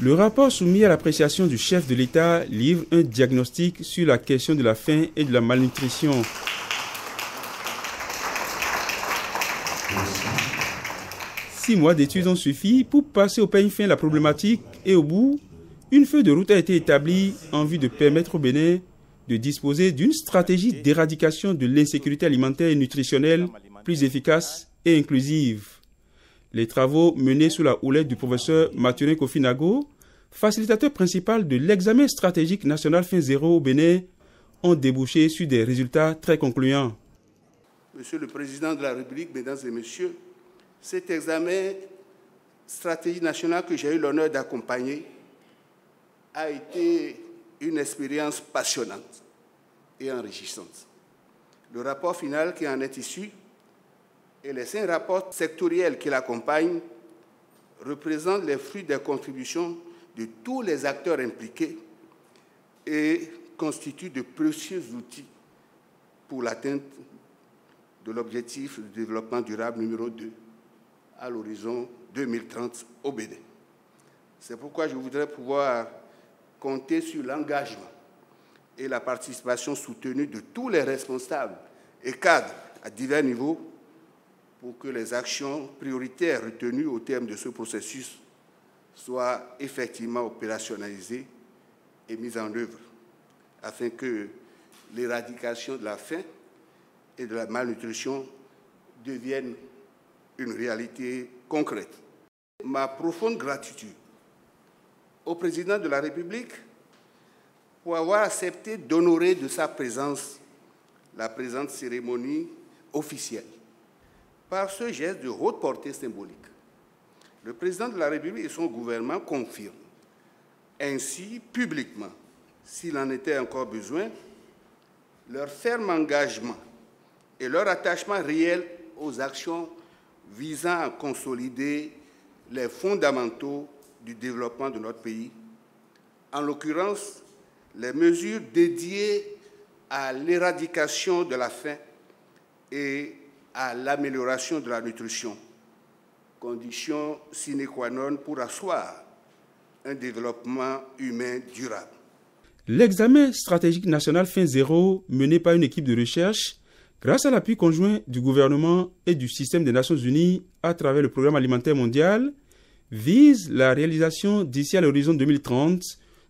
Le rapport soumis à l'appréciation du chef de l'État livre un diagnostic sur la question de la faim et de la malnutrition. Six mois d'études ont suffi pour passer au peigne fin la problématique et au bout, une feuille de route a été établie en vue de permettre au Bénin de disposer d'une stratégie d'éradication de l'insécurité alimentaire et nutritionnelle plus efficace et inclusive. Les travaux menés sous la houlette du professeur Mathurin Kofi Nago, facilitateur principal de l'examen stratégique national fin zéro au Bénin, ont débouché sur des résultats très concluants. Monsieur le Président de la République, Mesdames et Messieurs, cet examen stratégique national que j'ai eu l'honneur d'accompagner a été une expérience passionnante et enrichissante. Le rapport final qui en est issu et les 5 rapports sectoriels qui l'accompagnent représentent les fruits des contributions de tous les acteurs impliqués et constituent de précieux outils pour l'atteinte de l'objectif de développement durable numéro 2 à l'horizon 2030 au Bénin. C'est pourquoi je voudrais pouvoir compter sur l'engagement et la participation soutenue de tous les responsables et cadres à divers niveaux pour que les actions prioritaires retenues au terme de ce processus soient effectivement opérationnalisées et mises en œuvre, afin que l'éradication de la faim et de la malnutrition devienne une réalité concrète. Ma profonde gratitude au président de la République pour avoir accepté d'honorer de sa présence la présente cérémonie officielle. Par ce geste de haute portée symbolique, le président de la République et son gouvernement confirment ainsi publiquement, s'il en était encore besoin, leur ferme engagement et leur attachement réel aux actions visant à consolider les fondamentaux du développement de notre pays, en l'occurrence les mesures dédiées à l'éradication de la faim et à l'amélioration de la nutrition, condition sine qua non pour asseoir un développement humain durable. L'examen stratégique national fin zéro mené par une équipe de recherche grâce à l'appui conjoint du gouvernement et du système des Nations Unies à travers le Programme alimentaire mondial vise la réalisation d'ici à l'horizon 2030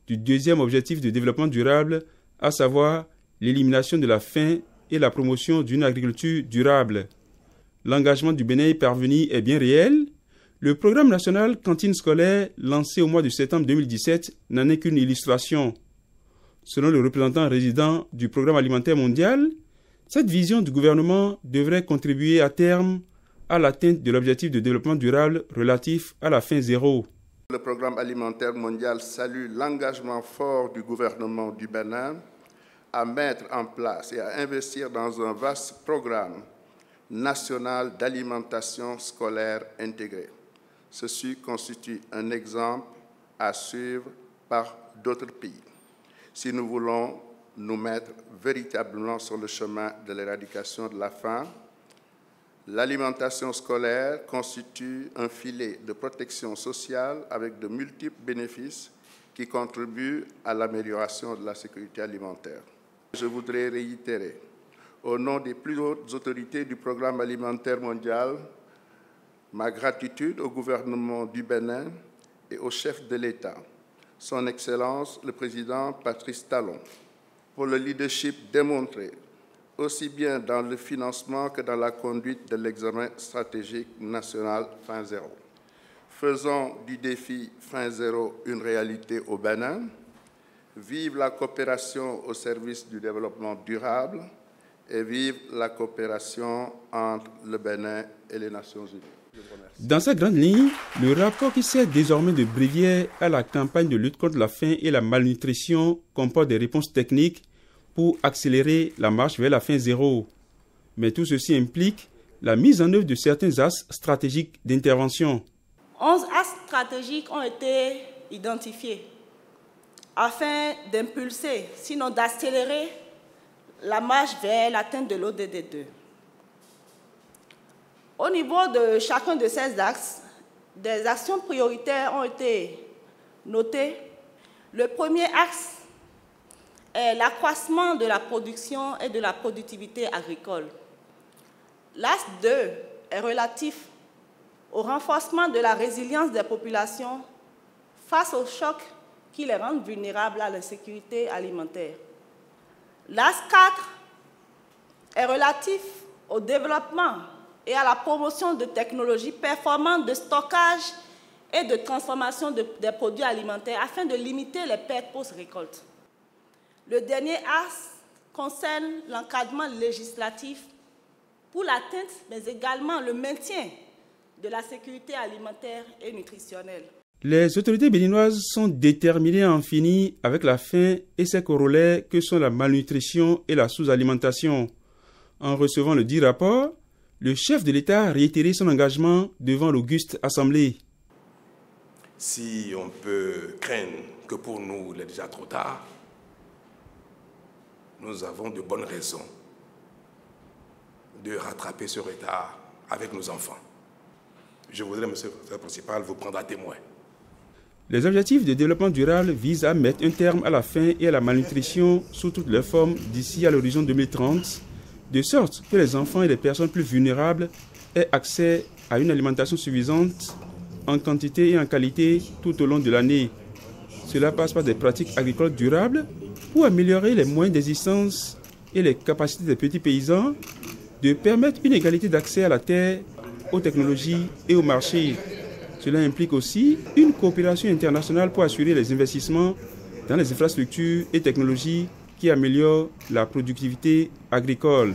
du deuxième objectif de développement durable, à savoir l'élimination de la faim et la promotion d'une agriculture durable. L'engagement du Bénin parvenu est bien réel. Le programme national cantine scolaire, lancé au mois de septembre 2017, n'en est qu'une illustration. Selon le représentant résident du Programme alimentaire mondial, cette vision du gouvernement devrait contribuer à terme à l'atteinte de l'objectif de développement durable relatif à la faim zéro. Le Programme alimentaire mondial salue l'engagement fort du gouvernement du Bénin à mettre en place et à investir dans un vaste programme national d'alimentation scolaire intégrée. Ceci constitue un exemple à suivre par d'autres pays, si nous voulons nous mettre véritablement sur le chemin de l'éradication de la faim. L'alimentation scolaire constitue un filet de protection sociale avec de multiples bénéfices qui contribuent à l'amélioration de la sécurité alimentaire. Je voudrais réitérer, au nom des plus hautes autorités du Programme alimentaire mondial, ma gratitude au gouvernement du Bénin et au chef de l'État, Son Excellence le Président Patrice Talon, pour le leadership démontré, aussi bien dans le financement que dans la conduite de l'examen stratégique national fin zéro. Faisons du défi fin zéro une réalité au Bénin. Vive la coopération au service du développement durable et vive la coopération entre le Bénin et les Nations Unies. Dans sa grande ligne, le rapport qui sert désormais de bréviaire à la campagne de lutte contre la faim et la malnutrition comporte des réponses techniques pour accélérer la marche vers la faim zéro. Mais tout ceci implique la mise en œuvre de certains axes stratégiques d'intervention. 11 axes stratégiques ont été identifiés afin d'impulser, sinon d'accélérer, la marche vers l'atteinte de l'ODD2. Au niveau de chacun de ces axes, des actions prioritaires ont été noter. Le premier axe est l'accroissement de la production et de la productivité agricole. L'axe 2 est relatif au renforcement de la résilience des populations face aux chocs qui les rendent vulnérables à l'insécurité alimentaire. L'axe 4 est relatif au développement et à la promotion de technologies performantes de stockage et de transformation des produits alimentaires afin de limiter les pertes post-récolte. Le dernier axe concerne l'encadrement législatif pour l'atteinte, mais également le maintien de la sécurité alimentaire et nutritionnelle. Les autorités béninoises sont déterminées à en finir avec la faim et ses corollaires que sont la malnutrition et la sous-alimentation. En recevant le dit rapport, le chef de l'État a réitéré son engagement devant l'auguste Assemblée. Si on peut craindre que pour nous, il est déjà trop tard, nous avons de bonnes raisons de rattraper ce retard avec nos enfants. Je voudrais, monsieur le principal, vous prendre à témoin. Les objectifs de développement durable visent à mettre un terme à la faim et à la malnutrition sous toutes leurs formes d'ici à l'horizon 2030, de sorte que les enfants et les personnes plus vulnérables aient accès à une alimentation suffisante en quantité et en qualité tout au long de l'année. Cela passe par des pratiques agricoles durables pour améliorer les moyens d'existence et les capacités des petits paysans, de permettre une égalité d'accès à la terre, aux technologies et au marché. Cela implique aussi une coopération internationale pour assurer les investissements dans les infrastructures et technologies qui améliorent la productivité agricole.